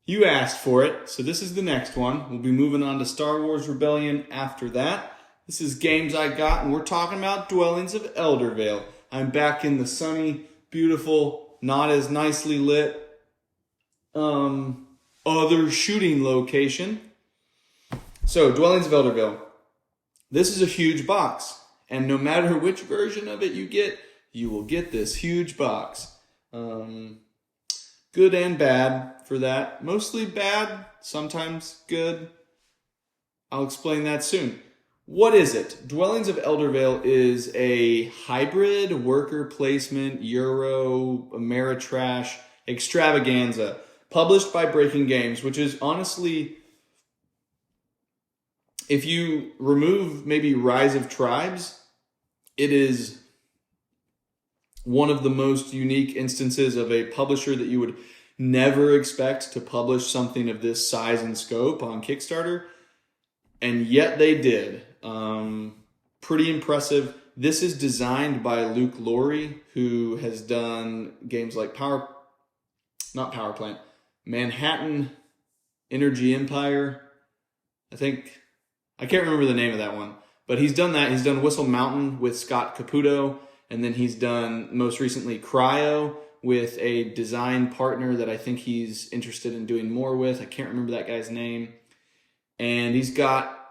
You asked for it, so this is the next one. We'll be moving on to Star Wars Rebellion after that. This is games I got, and we're talking about Dwellings of Eldervale. I'm back in the sunny, beautiful, not as nicely lit, other shooting location. So, Dwellings of Eldervale. This is a huge box, and no matter which version of it you get, you will get this huge box. Good and bad for that. Mostly bad, sometimes good. I'll explain that soon. What is it? Dwellings of Eldervale is a hybrid worker placement Euro Ameritrash extravaganza published by Breaking Games, which is honestly, if you remove maybe Rise of Tribes, it is one of the most unique instances of a publisher that you would never expect to publish something of this size and scope on Kickstarter. And yet they did. Pretty impressive. This is designed by Laurie, who has done games like Manhattan Energy Empire. I can't remember the name of that one, but he's done that. He's done Whistle Mountain with Scott Caputo, and then he's done most recently Cryo with a design partner that I think he's interested in doing more with. I can't remember that guy's name. And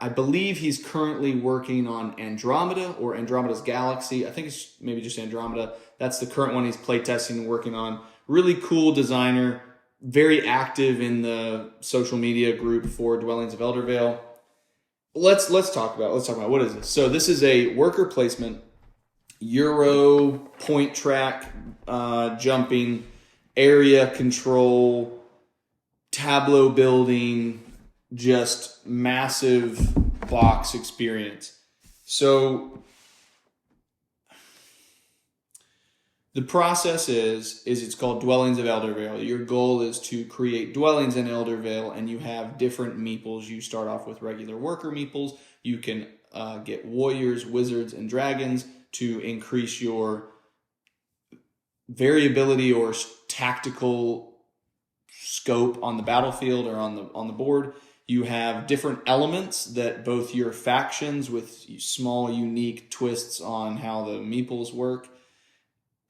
I believe he's currently working on Andromeda or Andromeda's Galaxy. I think it's maybe just Andromeda. That's the current one he's playtesting and working on. Really cool designer, very active in the social media group for Dwellings of Eldervale. Let's talk about what is this. So this is a worker placement, Euro point track, jumping, area control, tableau building, just massive box experience. So the process is it's called Dwellings of Eldervale. Your goal is to create dwellings in Eldervale, and you have different meeples. You start off with regular worker meeples. You can get warriors, wizards, and dragons to increase your variability or tactical scope on the battlefield or on the board. You have different elements that both your factions with small unique twists on how the meeples work.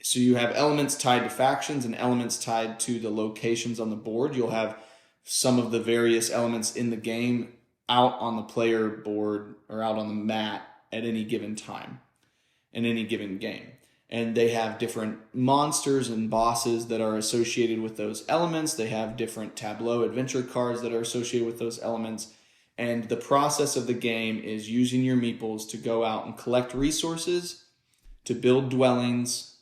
So you have elements tied to factions and elements tied to the locations on the board. You'll have some of the various elements in the game out on the player board or out on the mat at any given time in any given game. And they have different monsters and bosses that are associated with those elements. They have different tableau adventure cards that are associated with those elements. And the process of the game is using your meeples to go out and collect resources, to build dwellings,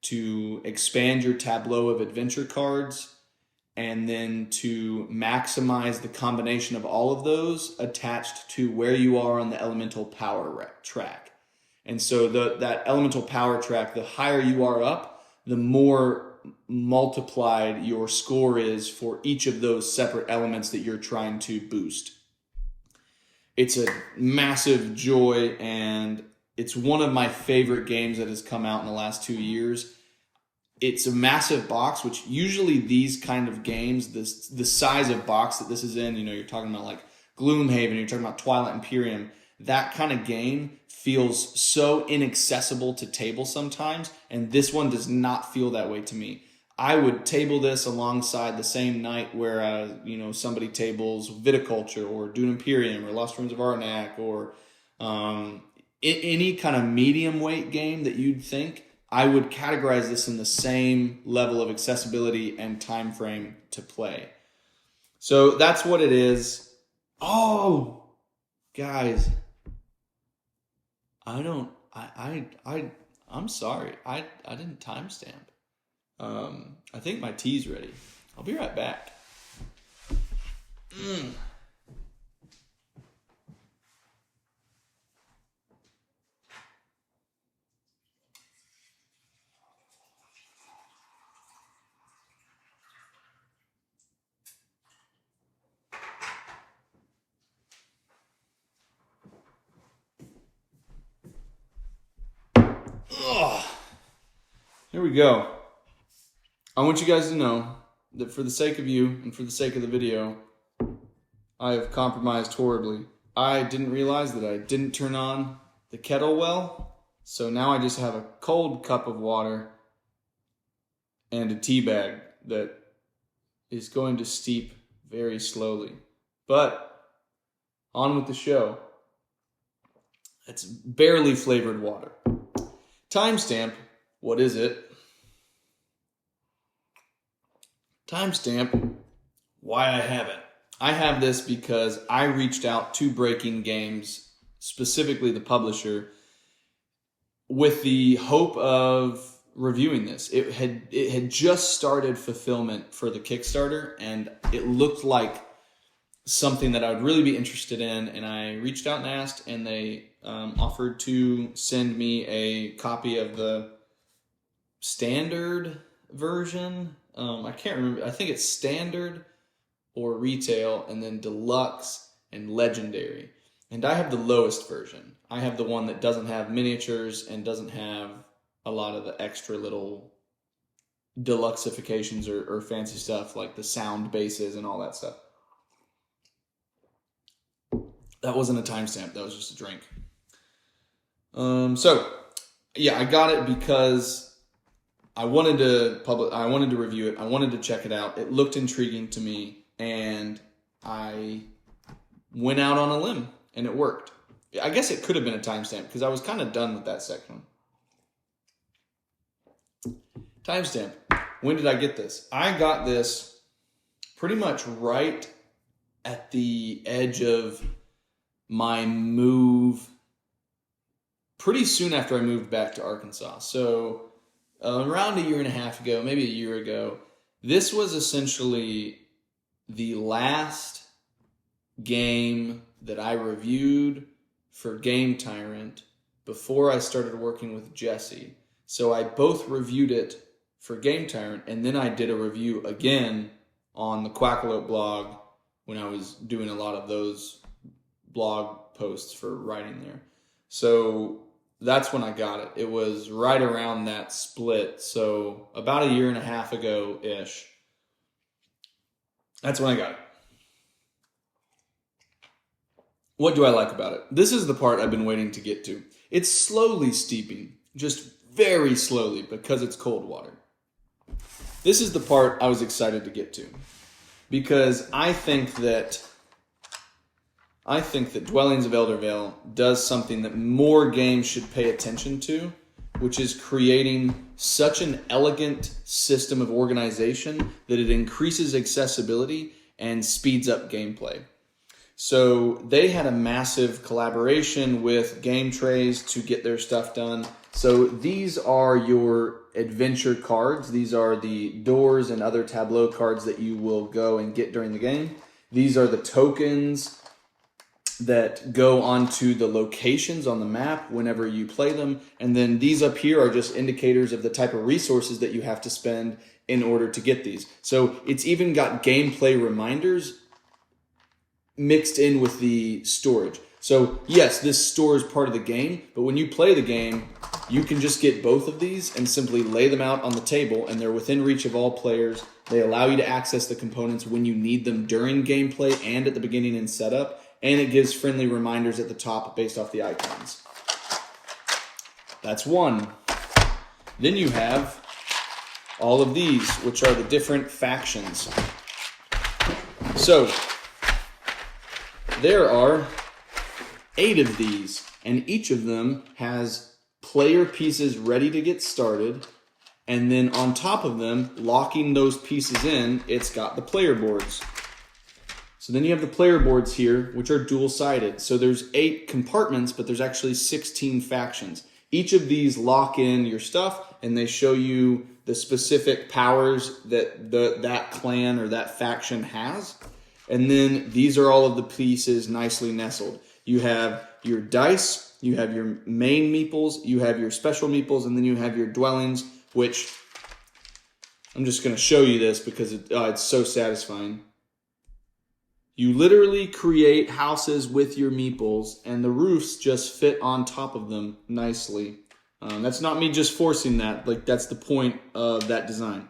to expand your tableau of adventure cards, and then to maximize the combination of all of those attached to where you are on the elemental power track. And so that elemental power track, the higher you are up, the more multiplied your score is for each of those separate elements that you're trying to boost. It's a massive joy, and it's one of my favorite games that has come out in the last 2 years. It's a massive box, which usually these kind of games, the size of box that this is in, you're talking about like Gloomhaven, you're talking about Twilight Imperium, that kind of game feels so inaccessible to table sometimes, and this one does not feel that way to me. I would table this alongside the same night where somebody tables Viticulture or Dune Imperium or Lost Ruins of Arnak or any kind of medium weight game that you'd think. I would categorize this in the same level of accessibility and time frame to play. So that's what it is. Oh, guys, I'm sorry. I didn't timestamp. I think my tea's ready. I'll be right back. Here we go. I want you guys to know that for the sake of you and for the sake of the video, I have compromised horribly. I didn't realize that I didn't turn on the kettle well, so now I just have a cold cup of water and a tea bag that is going to steep very slowly. But on with the show. It's barely flavored water. Timestamp, what is it? Timestamp, why I have it. I have this because I reached out to Breaking Games, specifically the publisher, with the hope of reviewing this. It had just started fulfillment for the Kickstarter, and it looked like something that I would really be interested in, and I reached out and asked, and they offered to send me a copy of the standard version. I can't remember. I think it's standard or retail, and then deluxe and legendary. And I have the lowest version. I have the one that doesn't have miniatures and doesn't have a lot of the extra little deluxeifications or fancy stuff like the sound bases and all that stuff. That wasn't a timestamp. That was just a drink. So yeah, I got it because I wanted to review it. I wanted to check it out. It looked intriguing to me, and I went out on a limb, and it worked. I guess it could have been a timestamp because I was kind of done with that section. Timestamp. When did I get this? I got this pretty much right at the edge of my move, pretty soon after I moved back to Arkansas. So around a year and a half ago, maybe a year ago, this was essentially the last game that I reviewed for Game Tyrant before I started working with Jesse. So I both reviewed it for Game Tyrant, and then I did a review again on the Quackalope blog when I was doing a lot of those blog posts for writing there. So that's when I got it. It was right around that split. So about a year and a half ago-ish. That's when I got it. What do I like about it? This is the part I've been waiting to get to. It's slowly steeping, just very slowly because it's cold water. This is the part I was excited to get to because I think that Dwellings of Eldervale does something that more games should pay attention to, which is creating such an elegant system of organization that it increases accessibility and speeds up gameplay. So they had a massive collaboration with Game Trays to get their stuff done. So these are your adventure cards. These are the doors and other tableau cards that you will go and get during the game. These are the tokens that go onto the locations on the map whenever you play them. And then these up here are just indicators of the type of resources that you have to spend in order to get these. So it's even got gameplay reminders mixed in with the storage. So yes, this stores part of the game, but when you play the game, you can just get both of these and simply lay them out on the table, and they're within reach of all players. They allow you to access the components when you need them during gameplay and at the beginning in setup, and it gives friendly reminders at the top based off the icons. That's one. Then you have all of these, which are the different factions. So there are 8 of these, and each of them has player pieces ready to get started, and then on top of them, locking those pieces in, it's got the player boards. So then you have the player boards here, which are dual-sided. So there's 8 compartments, but there's actually 16 factions. Each of these lock in your stuff, and they show you the specific powers that that clan or that faction has. And then these are all of the pieces nicely nestled. You have your dice, you have your main meeples, you have your special meeples, and then you have your dwellings, which I'm just going to show you this because it's so satisfying. You literally create houses with your meeples, and the roofs just fit on top of them nicely. That's not me just forcing that. Like, that's the point of that design.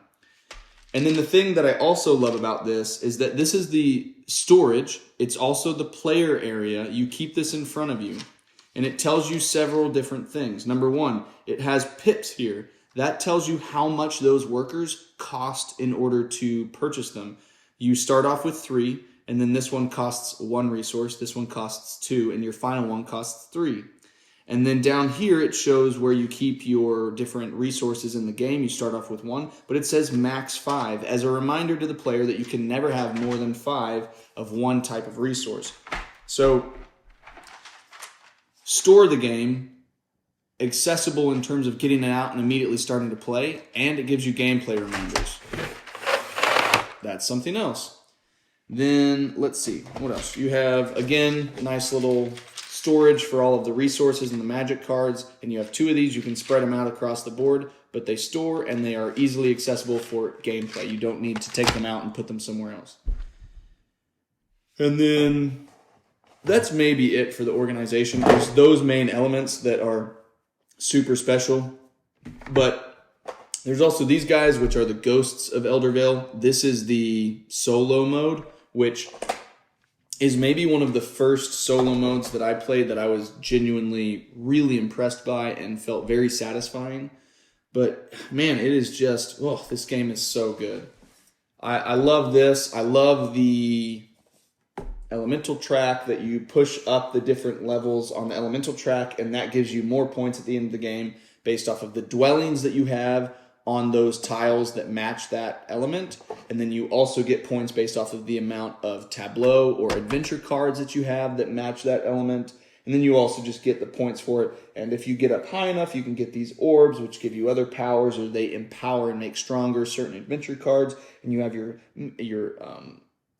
And then the thing that I also love about this is that this is the storage. It's also the player area. You keep this in front of you, and it tells you several different things. Number one, it has pips here. That tells you how much those workers cost in order to purchase them. You start off with 3, and then this one costs 1 resource, this one costs 2, and your final one costs 3. And then down here, it shows where you keep your different resources in the game. You start off with 1, but it says max 5 as a reminder to the player that you can never have more than 5 of one type of resource. So, store the game, accessible in terms of getting it out and immediately starting to play, and it gives you gameplay reminders. That's something else. Then, let's see, what else? You have, again, nice little storage for all of the resources and the magic cards, and you have 2 of these. You can spread them out across the board, but they store and they are easily accessible for gameplay. You don't need to take them out and put them somewhere else. And then that's maybe it for the organization. There's those main elements that are super special, but there's also these guys, which are the ghosts of Eldervale. This is the solo mode, which is maybe one of the first solo modes that I played that I was genuinely really impressed by and felt very satisfying. But man, it is just, oh, this game is so good. I love this. I love the elemental track that you push up the different levels on the elemental track, and that gives you more points at the end of the game based off of the dwellings that you have on those tiles that match that element. And then you also get points based off of the amount of tableau or adventure cards that you have that match that element. And then you also just get the points for it. And if you get up high enough, you can get these orbs, which give you other powers, or they empower and make stronger certain adventure cards. And you have your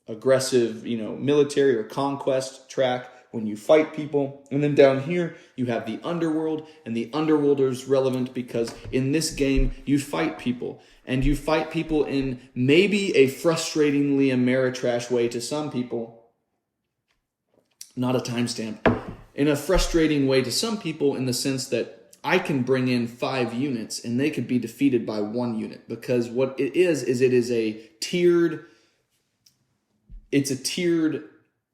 aggressive, military or conquest track when you fight people. And then down here, you have the underworld, and the underworld is relevant because in this game, you fight people. And you fight people in maybe a frustratingly Ameritrash way to some people. Not a timestamp. In a frustrating way to some people in the sense that I can bring in 5 units and they could be defeated by 1 unit, because what it is a tiered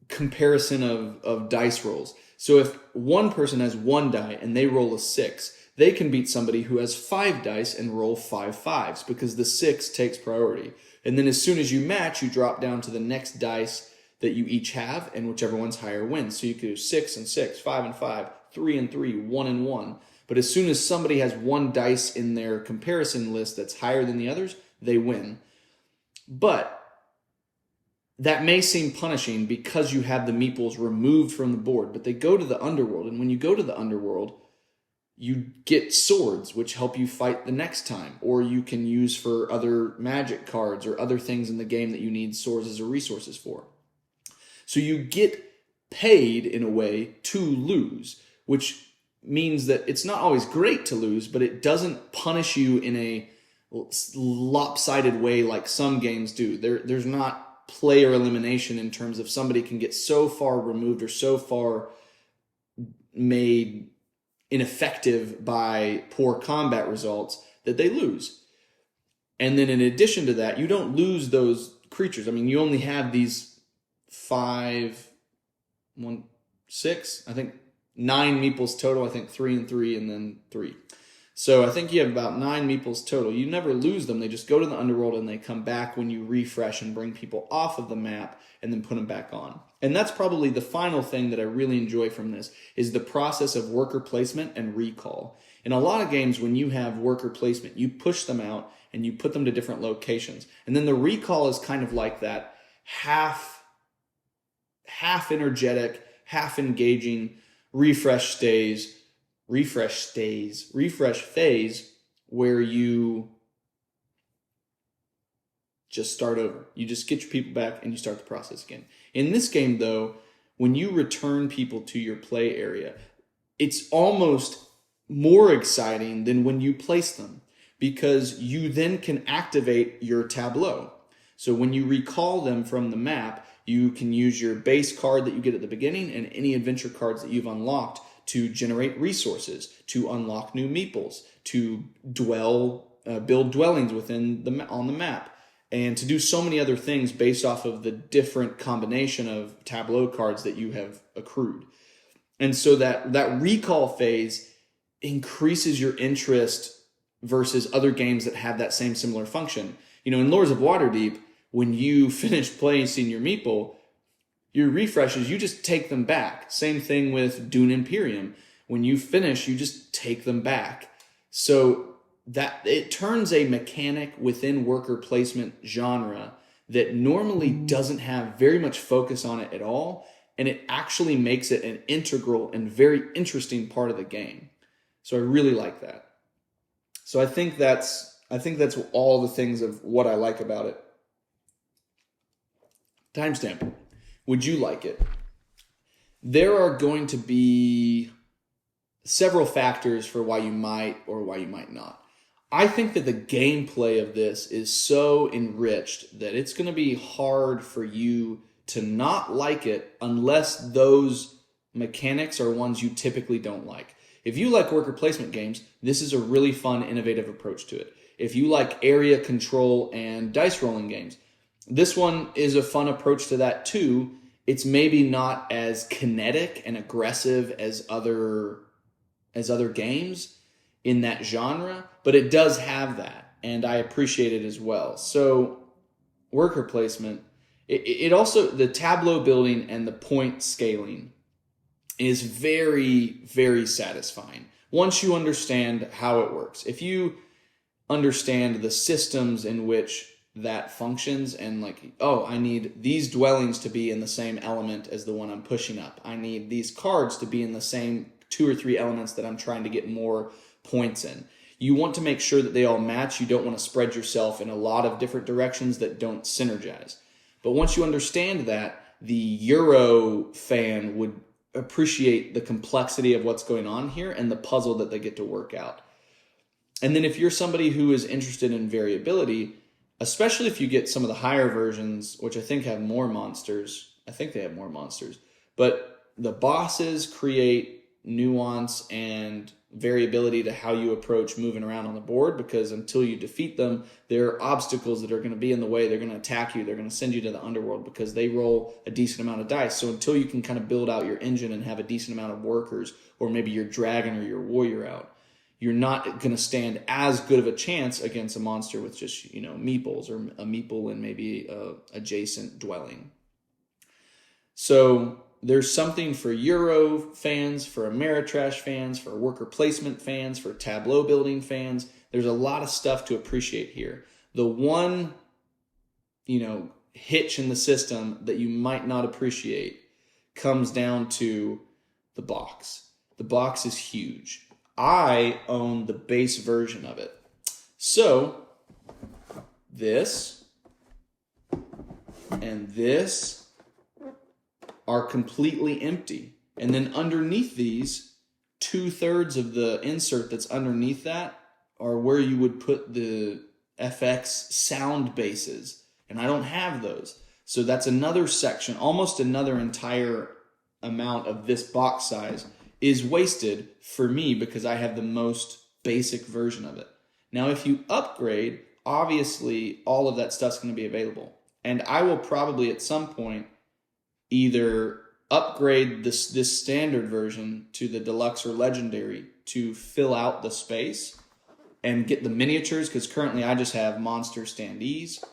comparison of dice rolls. So if one person has 1 die and they roll a 6, they can beat somebody who has 5 dice and roll 5 5s because the 6 takes priority. And then as soon as you match, you drop down to the next dice that you each have, and whichever one's higher wins. So you could do 6 and 6, 5 and 5, 3 and 3, 1 and 1. But as soon as somebody has 1 dice in their comparison list that's higher than the others, they win. But that may seem punishing because you have the meeples removed from the board, but they go to the underworld. And when you go to the underworld, you get swords, which help you fight the next time, or you can use for other magic cards or other things in the game that you need swords as resources for. So you get paid in a way to lose, which means that it's not always great to lose, but it doesn't punish you in a lopsided way like some games do. There's not player elimination in terms of somebody can get so far removed or so far made ineffective by poor combat results that they lose. And then in addition to that, you don't lose those creatures. I mean, you only have these 5, 1, 6, I think 9 meeples total. I think 3 and 3 and then 3. So I think you have about 9 meeples total. You never lose them. They just go to the underworld and they come back when you refresh and bring people off of the map and then put them back on. And that's probably the final thing that I really enjoy from this is the process of worker placement and recall. In a lot of games, when you have worker placement, you push them out and you put them to different locations. And then the recall is kind of like that half energetic, half engaging refresh phase where you just start over. You just get your people back and you start the process again. In this game, though, when you return people to your play area, it's almost more exciting than when you place them because you then can activate your tableau. So when you recall them from the map, you can use your base card that you get at the beginning and any adventure cards that you've unlocked to generate resources, to unlock new meeples, to build dwellings on the map. and to do so many other things based off of the different combination of tableau cards that you have accrued. And so that recall phase increases your interest versus other games that have that same similar function. In Lords of Waterdeep, when you finish placing your meeple, your refreshes, you just take them back. Same thing with Dune Imperium. When you finish, you just take them back. So that it turns a mechanic within worker placement genre that normally doesn't have very much focus on it at all, and it actually makes it an integral and very interesting part of the game. So I really like that. So I think that's all the things of what I like about it. Timestamp. Would you like it? There are going to be several factors for why you might or why you might not. I think that the gameplay of this is so enriched that it's going to be hard for you to not like it unless those mechanics are ones you typically don't like. If you like worker placement games, this is a really fun, innovative approach to it. If you like area control and dice rolling games, this one is a fun approach to that too. It's maybe not as kinetic and aggressive as other games in that genre, but it does have that, and I appreciate it as well. So worker placement, it also, the tableau building and the point scaling is very, very satisfying once you understand how it works. If you understand the systems in which that functions and I need these dwellings to be in the same element as the one I'm pushing up. I need these cards to be in the same 2 or 3 elements that I'm trying to get more points in. You want to make sure that they all match. You don't want to spread yourself in a lot of different directions that don't synergize. But once you understand that, the Euro fan would appreciate the complexity of what's going on here and the puzzle that they get to work out. And then if you're somebody who is interested in variability, especially if you get some of the higher versions, which I think have more monsters. I think they have more monsters. But the bosses create nuance and variability to how you approach moving around on the board, because until you defeat them, there are obstacles that are going to be in the way. They're going to attack you. They're going to send you to the underworld because they roll a decent amount of dice. So until you can kind of build out your engine and have a decent amount of workers, or maybe your dragon or your warrior out, you're not going to stand as good of a chance against a monster with just, meeples, or a meeple and maybe a adjacent dwelling. So there's something for Euro fans, for Ameritrash fans, for worker placement fans, for tableau building fans. There's a lot of stuff to appreciate here. The one, hitch in the system that you might not appreciate comes down to the box. The box is huge. I own the base version of it. So this and this are completely empty. And then underneath these, 2/3 of the insert that's underneath that are where you would put the FX sound bases. And I don't have those. So that's another section, almost another entire amount of this box size is wasted for me because I have the most basic version of it. Now, if you upgrade, obviously all of that stuff's going to be available. And I will probably at some point either upgrade this standard version to the deluxe or legendary to fill out the space and get the miniatures, because currently I just have monster standees.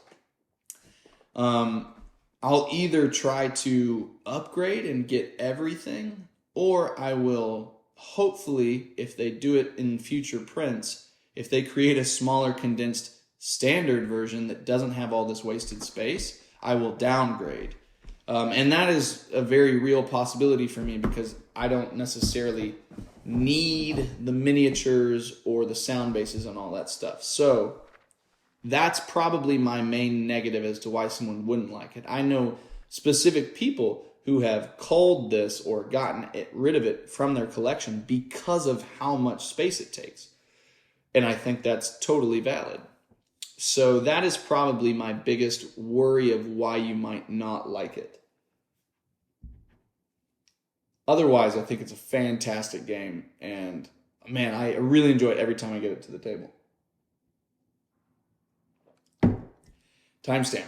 I'll either try to upgrade and get everything, or I will hopefully, if they do it in future prints, if they create a smaller condensed standard version that doesn't have all this wasted space, I will downgrade. And that is a very real possibility for me because I don't necessarily need the miniatures or the sound bases and all that stuff. So that's probably my main negative as to why someone wouldn't like it. I know specific people who have culled this or gotten rid of it from their collection because of how much space it takes. And I think that's totally valid. So that is probably my biggest worry of why you might not like it. Otherwise, I think it's a fantastic game. And man, I really enjoy it every time I get it to the table. Timestamp.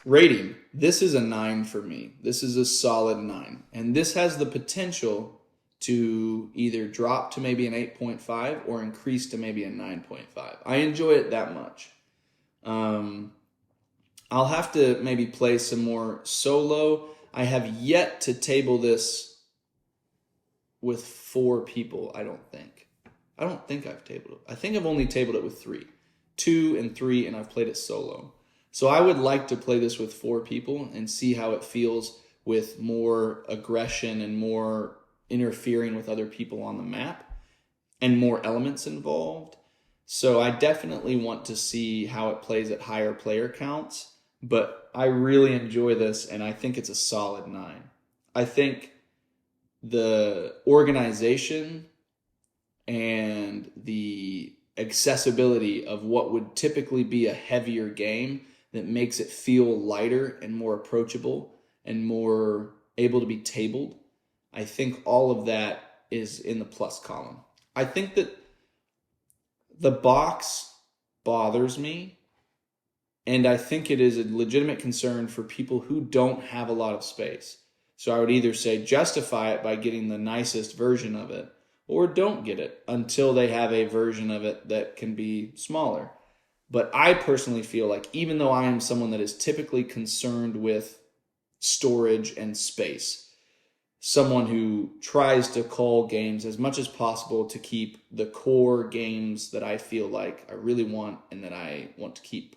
Rating. This is a 9 for me. This is a solid 9. And this has the potential to either drop to maybe an 8.5 or increase to maybe a 9.5. I enjoy it that much. I'll have to maybe play some more solo. I have yet to table this with 4 people, I don't think. I don't think I've tabled it. I think I've only tabled it with 3. 2 and 3, and I've played it solo. So I would like to play this with 4 people and see how it feels with more aggression and more interfering with other people on the map and more elements involved. So I definitely want to see how it plays at higher player counts, but I really enjoy this and I think it's a solid 9. I think the organization and the accessibility of what would typically be a heavier game that makes it feel lighter and more approachable and more able to be tabled, I think all of that is in the plus column. I think that the box bothers me, and I think it is a legitimate concern for people who don't have a lot of space. So I would either say justify it by getting the nicest version of it, or don't get it until they have a version of it that can be smaller. But I personally feel like even though I am someone that is typically concerned with storage and space, someone who tries to cull games as much as possible to keep the core games that I feel like I really want and that I want to keep,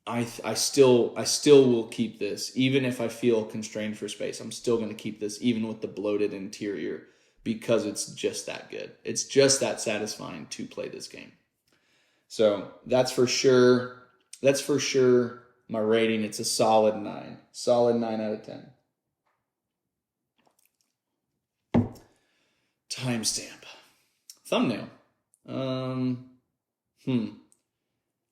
I still will keep this. Even if I feel constrained for space, I'm still going to keep this even with the bloated interior because it's just that good. It's just that satisfying to play this game. So that's for sure. That's for sure my rating. It's a solid 9. Solid 9 out of 10. Timestamp. Thumbnail.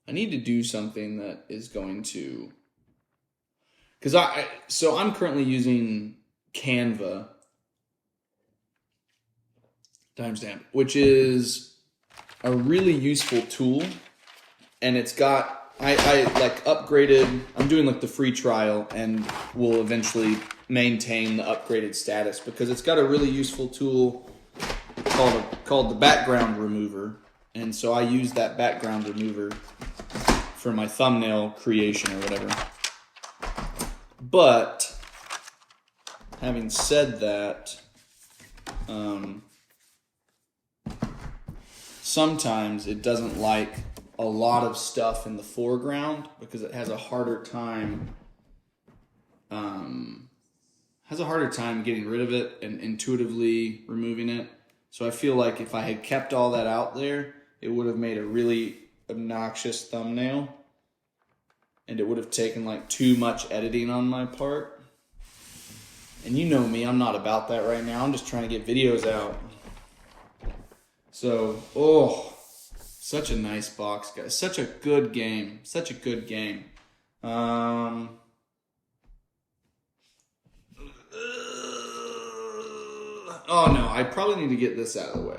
I need to do something that is going to, because I'm currently using Canva. Timestamp, which is a really useful tool, and it's got I like upgraded. I'm doing like the free trial and will eventually maintain the upgraded status because it's got a really useful tool called the background remover, and so I use that background remover for my thumbnail creation or whatever. But having said that, sometimes it doesn't like a lot of stuff in the foreground because it has a harder time getting rid of it and intuitively removing it. So I feel like if I had kept all that out there, it would have made a really obnoxious thumbnail and it would have taken like too much editing on my part. And you know me, I'm not about that right now. I'm just trying to get videos out. So, such a nice box, guys. Such a good game. Such a good game. Oh no, I probably need to get this out of the way.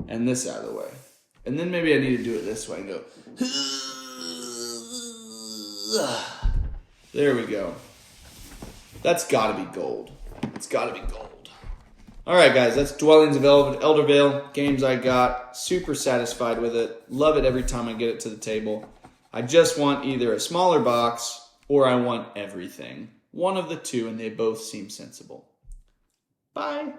And this out of the way. And then maybe I need to do it this way and go. There we go. That's gotta be gold. It's gotta be gold. Alright guys, that's Dwellings of Eldervale. Games I got. Super satisfied with it. Love it every time I get it to the table. I just want either a smaller box or I want everything. One of the two, and they both seem sensible. Bye.